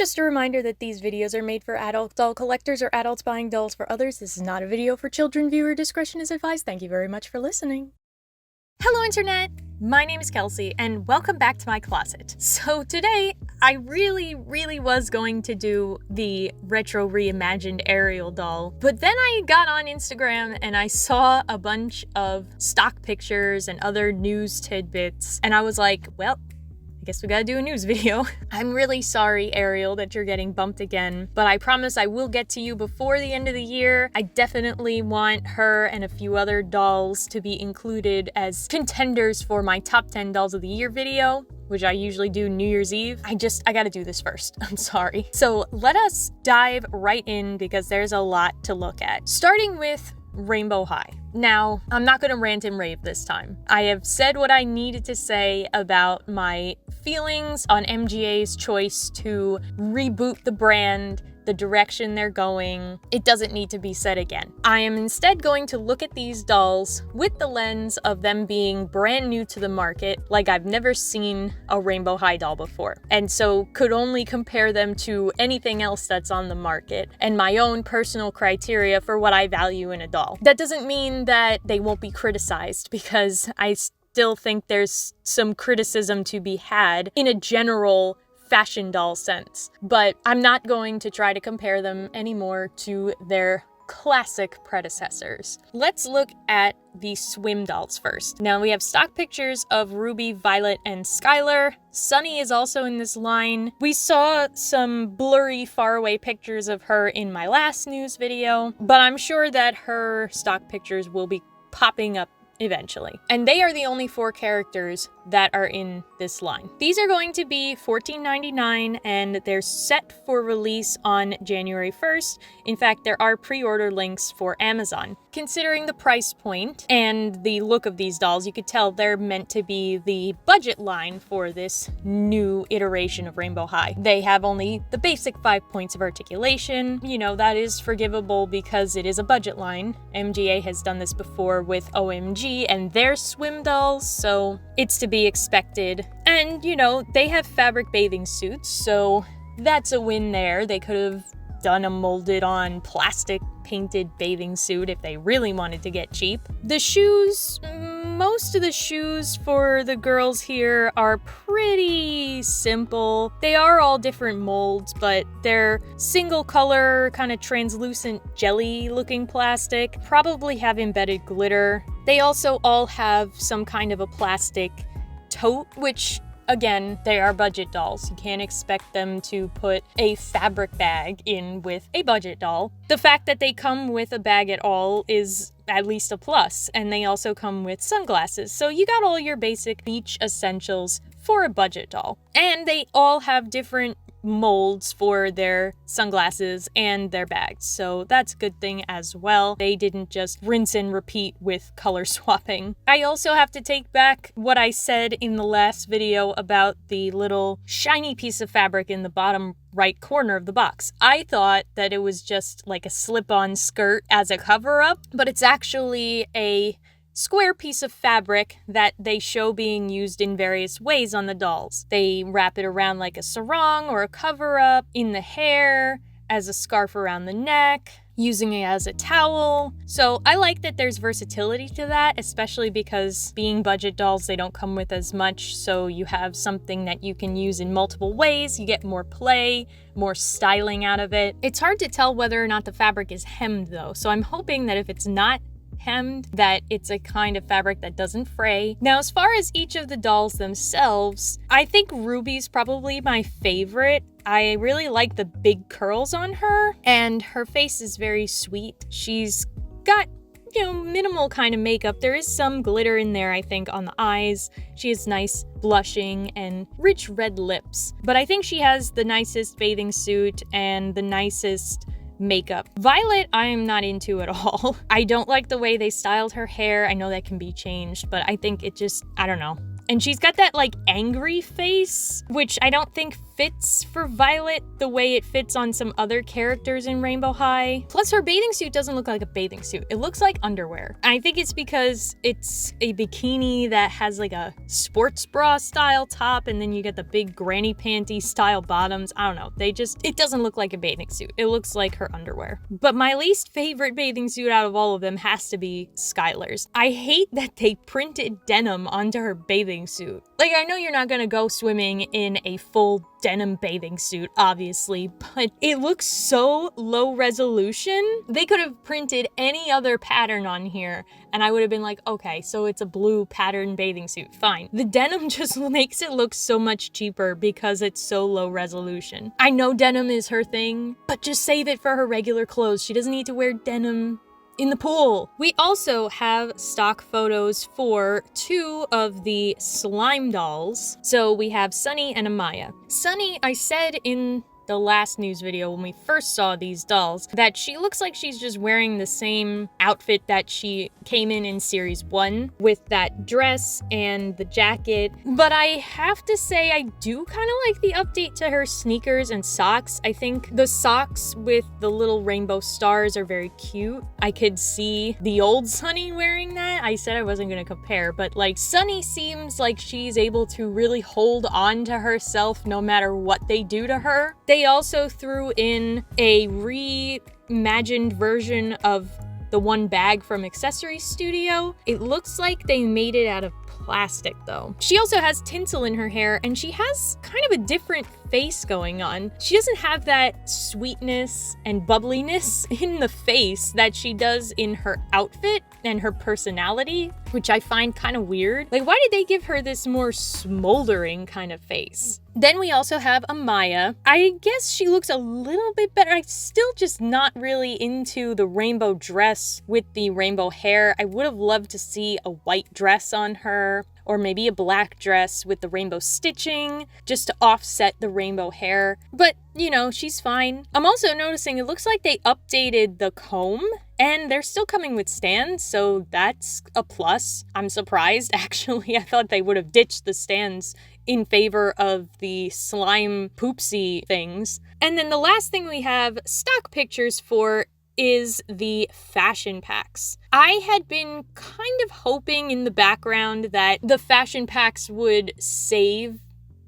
Just a reminder that these videos are made for adult doll collectors or adults buying dolls for others. This is not a video for children. Viewer discretion is advised. Thank you very much for listening. Hello Internet! My name is Kelsey and welcome back to my closet. So today, I really was going to do the retro reimagined Ariel doll, but then I got on Instagram and I saw a bunch of stock pictures and other news tidbits, and I was like, well, I guess we gotta do a news video. I'm really sorry, Ariel, that you're getting bumped again, but I promise I will get to you before the end of the year. I definitely want her and a few other dolls to be included as contenders for my top 10 dolls of the year video, which I usually do New Year's Eve. I gotta do this first. I'm sorry. So let us dive right in because there's a lot to look at. Starting with Rainbow High. Now, I'm not gonna rant and rave this time. I have said what I needed to say about my feelings on MGA's choice to reboot the brand, the direction they're going. It doesn't need to be said again. I am instead going to look at these dolls with the lens of them being brand new to the market, like I've never seen a Rainbow High doll before, and so could only compare them to anything else that's on the market and my own personal criteria for what I value in a doll. That doesn't mean that they won't be criticized, because I still think there's some criticism to be had in a general fashion doll sense, but I'm not going to try to compare them anymore to their classic predecessors. Let's look at the swim dolls first. Now we have stock pictures of Ruby, Violet, and Skylar. Sunny is also in this line. We saw some blurry, faraway pictures of her in my last news video, but I'm sure that her stock pictures will be popping up eventually. And they are the only 4 characters that are in this line. These are going to be $14.99 and they're set for release on January 1st. In fact, there are pre-order links for Amazon. Considering the price point and the look of these dolls, you could tell they're meant to be the budget line for this new iteration of Rainbow High. They have only the basic 5 points of articulation. You know, that is forgivable because it is a budget line. MGA has done this before with OMG and their swim dolls, so it's to be expected. And, you know, they have fabric bathing suits, so that's a win there. They could have done a molded on plastic painted bathing suit if they really wanted to get cheap. The shoes, most of the shoes for the girls here are pretty simple. They are all different molds, but they're single color, kind of translucent jelly looking plastic, probably have embedded glitter. They also all have some kind of a plastic tote, which again, they are budget dolls. You can't expect them to put a fabric bag in with a budget doll. The fact that they come with a bag at all is at least a plus, and they also come with sunglasses. So you got all your basic beach essentials for a budget doll. And they all have different molds for their sunglasses and their bags, so that's a good thing as well. They didn't just rinse and repeat with color swapping. I also have to take back what I said in the last video about the little shiny piece of fabric in the bottom right corner of the box. I thought that it was just like a slip-on skirt as a cover-up, but it's actually a square piece of fabric that they show being used in various ways on the dolls. They wrap it around like a sarong or a cover-up, in the hair, as a scarf around the neck, using it as a towel. So I like that there's versatility to that, especially because being budget dolls, they don't come with as much, so you have something that you can use in multiple ways. You get more play, more styling out of it. It's hard to tell whether or not the fabric is hemmed though, so I'm hoping that if it's not hemmed, that it's a kind of fabric that doesn't fray. Now, as far as each of the dolls themselves, I think Ruby's probably my favorite. I really like the big curls on her, and her face is very sweet. She's got, you know, minimal kind of makeup. There is some glitter in there, I think, on the eyes. She has nice blushing and rich red lips. But I think she has the nicest bathing suit and the nicest makeup. Violet, I'm not into at all. I don't like the way they styled her hair. I know that can be changed, but I think it just, I don't know. And she's got that like angry face, which I don't think fits for Violet the way it fits on some other characters in Rainbow High. Plus, her bathing suit doesn't look like a bathing suit. It looks like underwear. I think it's because it's a bikini that has like a sports bra style top, and then you get the big granny panty style bottoms. I don't know. It doesn't look like a bathing suit. It looks like her underwear. But my least favorite bathing suit out of all of them has to be Skylar's. I hate that they printed denim onto her bathing suit. Like, I know you're not gonna go swimming in a full denim bathing suit, obviously, but it looks so low resolution. They could have printed any other pattern on here and I would have been like, okay, so it's a blue pattern bathing suit, fine. The denim just makes it look so much cheaper because it's so low resolution. I know denim is her thing, but just save it for her regular clothes. She doesn't need to wear denim in the pool. We also have stock photos for 2 of the slime dolls. So we have Sunny and Amaya. Sunny, I said in the last news video when we first saw these dolls that she looks like she's just wearing the same outfit that she came in series 1 with that dress and the jacket. But I have to say I do kind of like the update to her sneakers and socks. I think the socks with the little rainbow stars are very cute. I could see the old Sunny wearing that. I said I wasn't going to compare, but like Sunny seems like she's able to really hold on to herself no matter what they do to her. They also threw in a reimagined version of the one bag from Accessory Studio. It looks like they made it out of plastic though. She also has tinsel in her hair and she has kind of a different face going on. She doesn't have that sweetness and bubbliness in the face that she does in her outfit and her personality, which I find kind of weird. Like, why did they give her this more smoldering kind of face? Then we also have Amaya. I guess she looks a little bit better. I'm still just not really into the rainbow dress with the rainbow hair. I would have loved to see a white dress on her, or maybe a black dress with the rainbow stitching, just to offset the rainbow hair. But, you know, she's fine. I'm also noticing it looks like they updated the comb, and they're still coming with stands, so that's a plus. I'm surprised, actually. I thought they would have ditched the stands in favor of the slime poopsie things. And then the last thing we have stock pictures for is the fashion packs. I had been kind of hoping in the background that the fashion packs would save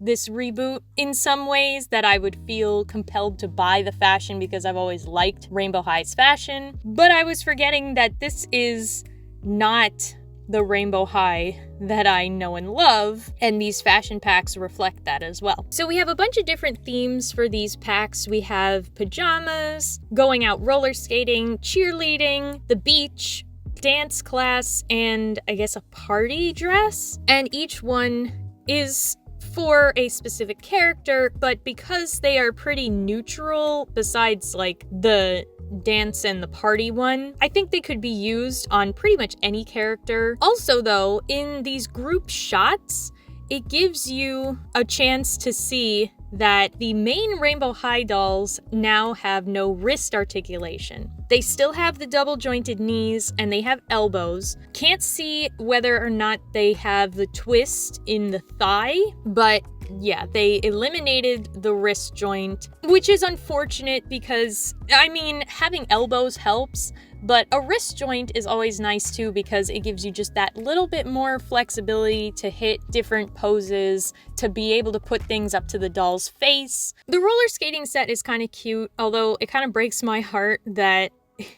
this reboot in some ways, that I would feel compelled to buy the fashion because I've always liked Rainbow High's fashion. But I was forgetting that this is not the Rainbow High that I know and love, and these fashion packs reflect that as well. So we have a bunch of different themes for these packs. We have pajamas, going out roller skating, cheerleading, the beach, dance class, and I guess a party dress. And each one is for a specific character, but because they are pretty neutral, besides like the dance and the party one, I think they could be used on pretty much any character. Also though, in these group shots, it gives you a chance to see that the main Rainbow High dolls now have no wrist articulation. They still have the double jointed knees and they have elbows. Can't see whether or not they have the twist in the thigh, but yeah, they eliminated the wrist joint, which is unfortunate because, I mean, having elbows helps, but a wrist joint is always nice too because it gives you just that little bit more flexibility to hit different poses, to be able to put things up to the doll's face. The roller skating set is kind of cute, although it kind of breaks my heart that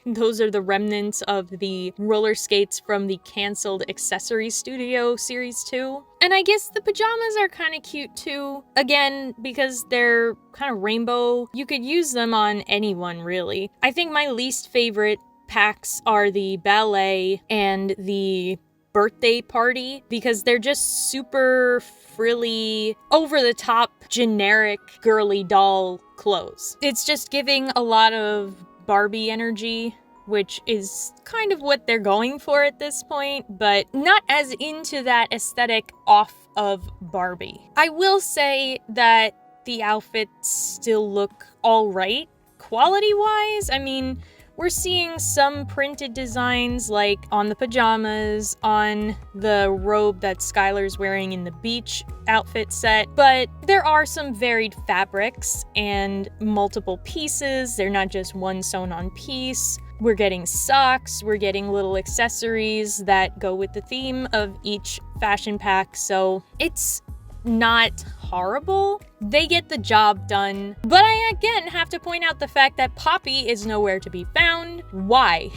those are the remnants of the roller skates from the canceled Accessory Studio Series 2. And I guess the pajamas are kind of cute too. Again, because they're kind of rainbow, you could use them on anyone really. I think my least favorite packs are the ballet and the birthday party because they're just super frilly, over-the-top, generic girly doll clothes. It's just giving a lot of Barbie energy, which is kind of what they're going for at this point, but not as into that aesthetic off of Barbie. I will say that the outfits still look all right quality-wise. I mean, We're seeing some printed designs like on the pajamas, on the robe that Skylar's wearing in the beach outfit set, but there are some varied fabrics and multiple pieces. They're not just one sewn on piece. We're getting socks, we're getting little accessories that go with the theme of each fashion pack, so it's not horrible. They get the job done, but I again have to point out the fact that Poppy is nowhere to be found. Why?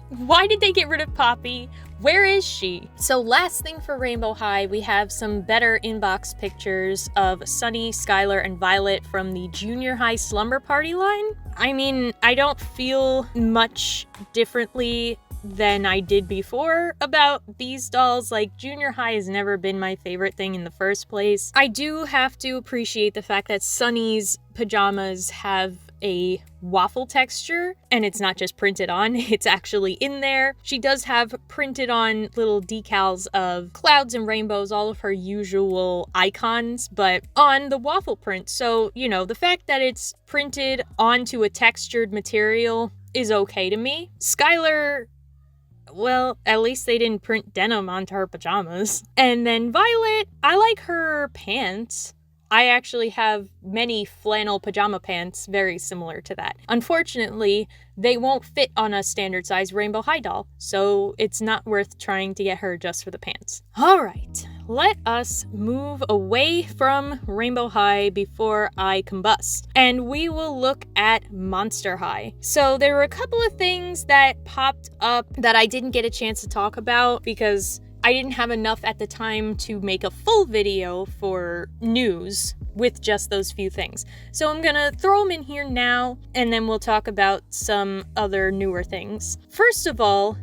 Why did they get rid of Poppy? Where is she? So last thing for Rainbow High, we have some better inbox pictures of Sunny, Skylar, and Violet from the junior high slumber party line. I mean, I don't feel much differently than I did before about these dolls. Like, junior high has never been my favorite thing in the first place. I do have to appreciate the fact that Sunny's pajamas have a waffle texture, and it's not just printed on, it's actually in there. She does have printed on little decals of clouds and rainbows, all of her usual icons, but on the waffle print. So, you know, the fact that it's printed onto a textured material is okay to me. Skylar, well, at least they didn't print denim onto her pajamas. And then Violet, I like her pants. I actually have many flannel pajama pants very similar to that. Unfortunately, they won't fit on a standard size Rainbow High doll, so it's not worth trying to get her just for the pants. All right, let us move away from Rainbow High before I combust, and we will look at Monster High. So there were a couple of things that popped up that I didn't get a chance to talk about because I didn't have enough at the time to make a full video for news with just those few things. So I'm gonna throw them in here now, and then we'll talk about some other newer things. First of all,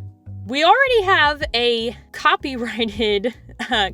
we already have a copyrighted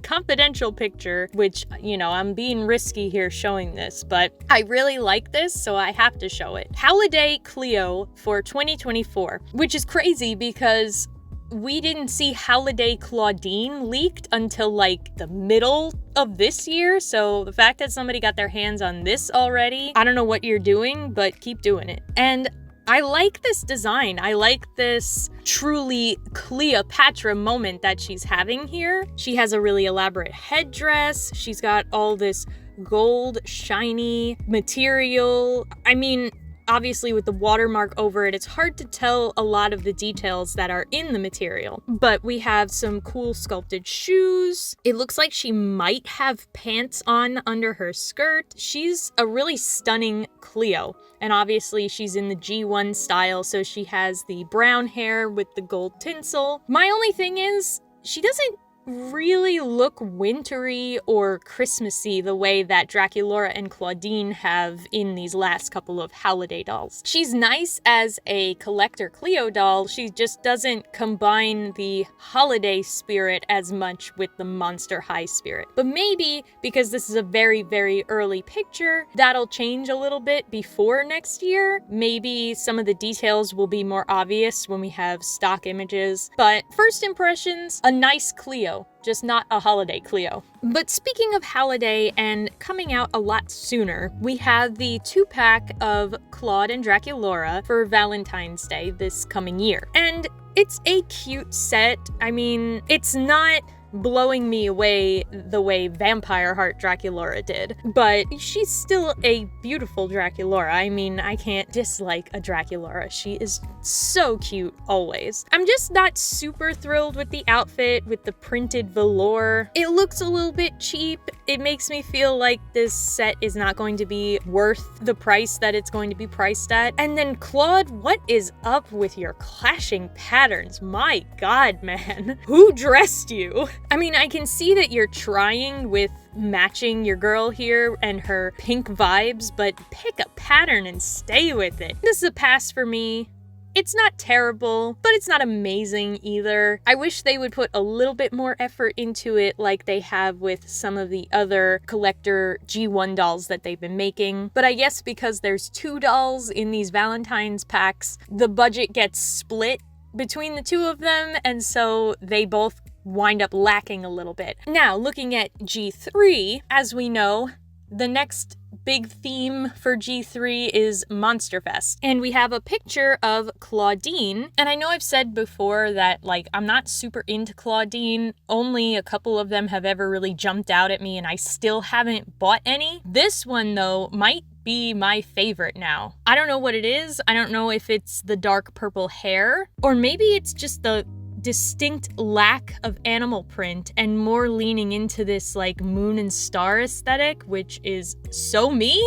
confidential picture, which, you know, I'm being risky here showing this, but I really like this, so I have to show it. Howliday Cleo for 2024, which is crazy because we didn't see Howliday Clawdeen leaked until like the middle of this year, so the fact that somebody got their hands on this already, I don't know what you're doing, but keep doing it. And I like this design. I like this truly Cleopatra moment that she's having here. She has a really elaborate headdress. She's got all this gold, shiny material. I mean, obviously with the watermark over it, it's hard to tell a lot of the details that are in the material. But we have some cool sculpted shoes. It looks like she might have pants on under her skirt. She's a really stunning Cleo. And obviously she's in the G1 style, so she has the brown hair with the gold tinsel. My only thing is, she doesn't really look wintry or Christmassy the way that Draculaura and Clawdeen have in these last couple of Howliday dolls. She's nice as a collector Cleo doll, she just doesn't combine the holiday spirit as much with the Monster High spirit. But maybe, because this is a very, very early picture, that'll change a little bit before next year. Maybe some of the details will be more obvious when we have stock images. But first impressions, a nice Cleo. Just not a Howliday Cleo. But speaking of Howliday and coming out a lot sooner, we have the 2-pack of Claude and Draculaura for Valentine's Day this coming year. And it's a cute set. I mean, it's not blowing me away the way Vampire Heart Draculaura did, but she's still a beautiful Draculaura. I mean, I can't dislike a Draculaura. She is so cute always. I'm just not super thrilled with the outfit with the printed velour. It looks a little bit cheap. It makes me feel like this set is not going to be worth the price that it's going to be priced at. And then Claude, what is up with your clashing patterns? My God, man. Who dressed you? I mean, I can see that you're trying with matching your girl here and her pink vibes, but pick a pattern and stay with it. This is a pass for me. It's not terrible, but it's not amazing either. I wish they would put a little bit more effort into it like they have with some of the other collector G1 dolls that they've been making. But I guess because there's 2 dolls in these Valentine's packs, the budget gets split between the 2 of them, and so they both wind up lacking a little bit. Now, looking at G3, as we know, the next big theme for G3 is Monsterfest. And we have a picture of Clawdeen. And I know I've said before that, like, I'm not super into Clawdeen. Only a couple of them have ever really jumped out at me, and I still haven't bought any. This one, though, might be my favorite now. I don't know what it is. I don't know if it's the dark purple hair, or maybe it's just the distinct lack of animal print and more leaning into this like moon and star aesthetic, which is so me.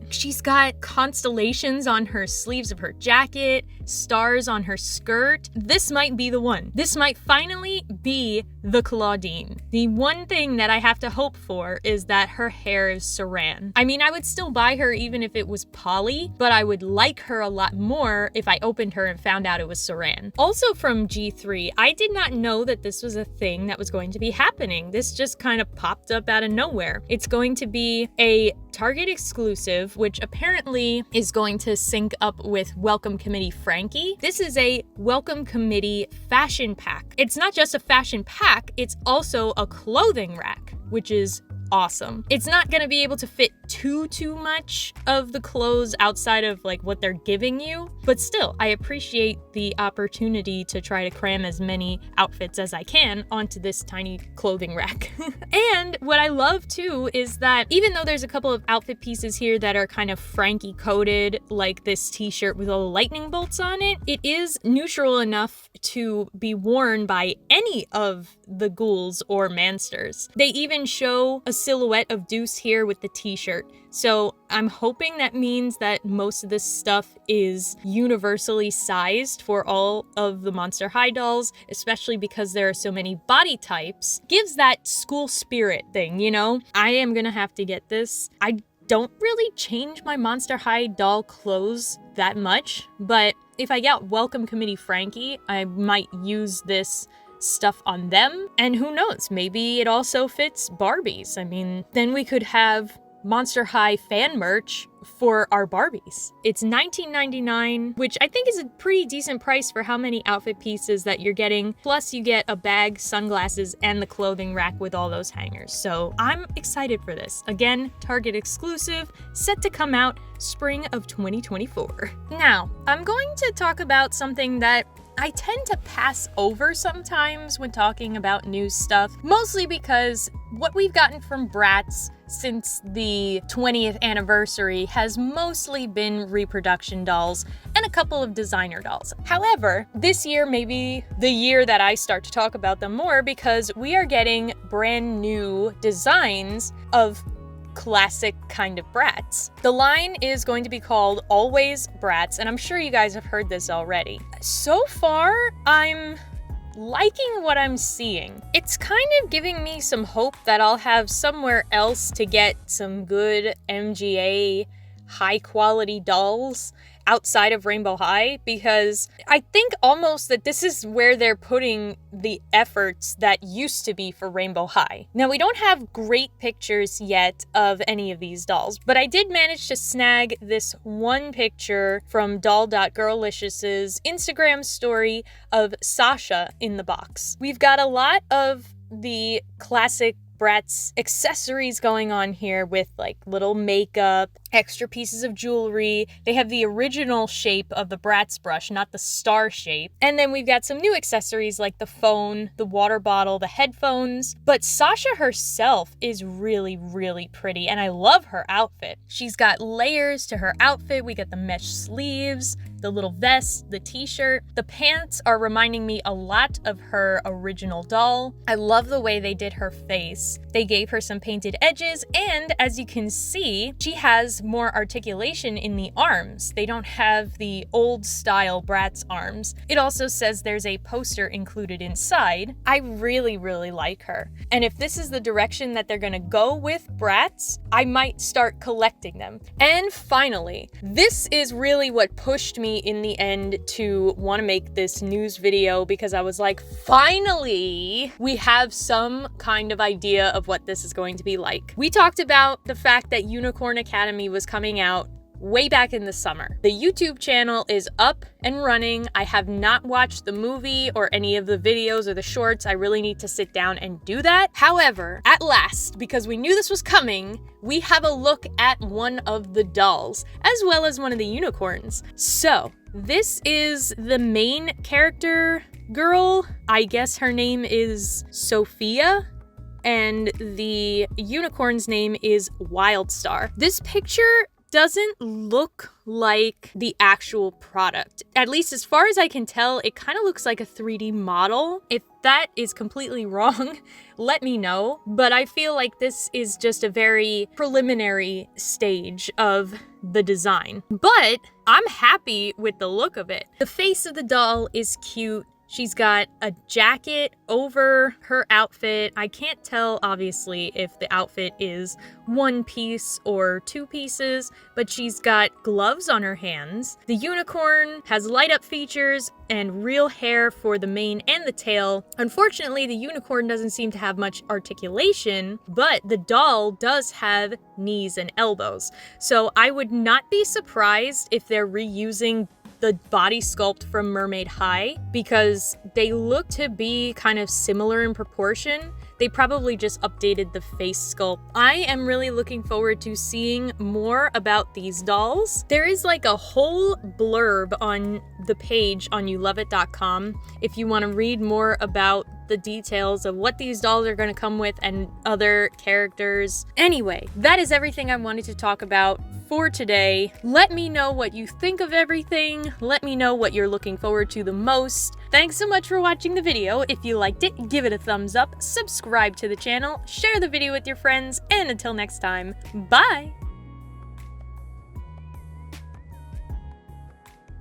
She's got constellations on her sleeves of her jacket, stars on her skirt. This might be the one. This might finally be the Clawdeen. The one thing that I have to hope for is that her hair is saran. I mean, I would still buy her even if it was poly, but I would like her a lot more if I opened her and found out it was saran. Also from G3, I did not know that this was a thing that was going to be happening. This just kind of popped up out of nowhere. It's going to be a Target exclusive, which apparently is going to sync up with Welcome Committee Frankie. This is a Welcome Committee fashion pack. It's not just a fashion pack, it's also a clothing rack, which is awesome. It's not gonna be able to fit too much of the clothes outside of like what they're giving you, but still, I appreciate the opportunity to try to cram as many outfits as I can onto this tiny clothing rack. And what I love too is that even though there's a couple of outfit pieces here that are kind of Frankie coded, like this t-shirt with all lightning bolts on it, it is neutral enough to be worn by any of the ghouls or mansters. They even show a silhouette of Deuce here with the t-shirt. So I'm hoping that means that most of this stuff is universally sized for all of the Monster High dolls, especially because there are so many body types. Gives that school spirit thing, you know? I am gonna have to get this. I don't really change my Monster High doll clothes that much, but if I get Welcome Committee Frankie, I might use this stuff on them. And who knows, maybe it also fits Barbies. I mean, then we could have Monster High fan merch for our Barbies. It's $19.99, which I think is a pretty decent price for how many outfit pieces that you're getting. Plus you get a bag, sunglasses, and the clothing rack with all those hangers. So I'm excited for this. Again, Target exclusive, set to come out spring of 2024. Now, I'm going to talk about something that I tend to pass over sometimes when talking about new stuff, mostly because what we've gotten from Bratz since the 20th anniversary has mostly been reproduction dolls and a couple of designer dolls. However, this year may be the year that I start to talk about them more because we are getting brand new designs of classic kind of Bratz. The line is going to be called Always Bratz, and I'm sure you guys have heard this already. So far, I'm liking what I'm seeing. It's kind of giving me some hope that I'll have somewhere else to get some good MGA high quality dolls outside of Rainbow High, because I think almost that this is where they're putting the efforts that used to be for Rainbow High. Now, we don't have great pictures yet of any of these dolls, but I did manage to snag this one picture from doll.girllicious's Instagram story of Sasha in the box. We've got a lot of the classic Bratz accessories going on here with like little makeup, extra pieces of jewelry. They have the original shape of the Bratz brush, not the star shape. And then we've got some new accessories like the phone, the water bottle, the headphones. But Sasha herself is really, really pretty, and I love her outfit. She's got layers to her outfit. We got the mesh sleeves, the little vest, the t-shirt. The pants are reminding me a lot of her original doll. I love the way they did her face. They gave her some painted edges, and as you can see, she has more articulation in the arms. They don't have the old style Bratz arms. It also says there's a poster included inside. I really, really like her. And if this is the direction that they're gonna go with Bratz, I might start collecting them. And finally, this is really what pushed me in the end to want to make this news video, because I was like, finally, we have some kind of idea of what this is going to be like. We talked about the fact that Unicorn Academy was coming out way back in the summer. The YouTube channel is up and running. I have not watched the movie or any of the videos or the shorts. I really need to sit down and do that. However, at last, because we knew this was coming, we have a look at one of the dolls, as well as one of the unicorns. So, this is the main character girl. I guess her name is Sophia, and the unicorn's name is Wildstar. This picture doesn't look like the actual product. At least as far as I can tell, it kind of looks like a 3D model. If that is completely wrong, let me know. But I feel like this is just a very preliminary stage of the design. But I'm happy with the look of it. The face of the doll is cute. She's got a jacket over her outfit. I can't tell, obviously, if the outfit is one piece or two pieces, but she's got gloves on her hands. The unicorn has light-up features and real hair for the mane and the tail. Unfortunately, the unicorn doesn't seem to have much articulation, but the doll does have knees and elbows. So I would not be surprised if they're reusing the body sculpt from Mermaid High, because they look to be kind of similar in proportion. They probably just updated the face sculpt. I am really looking forward to seeing more about these dolls. There is like a whole blurb on the page on youloveit.com if you want to read more about the details of what these dolls are going to come with and other characters. Anyway, that is everything I wanted to talk about for today. Let me know what you think of everything. Let me know what you're looking forward to the most. Thanks so much for watching the video. If you liked it, give it a thumbs up, subscribe to the channel, share the video with your friends, and until next time, bye!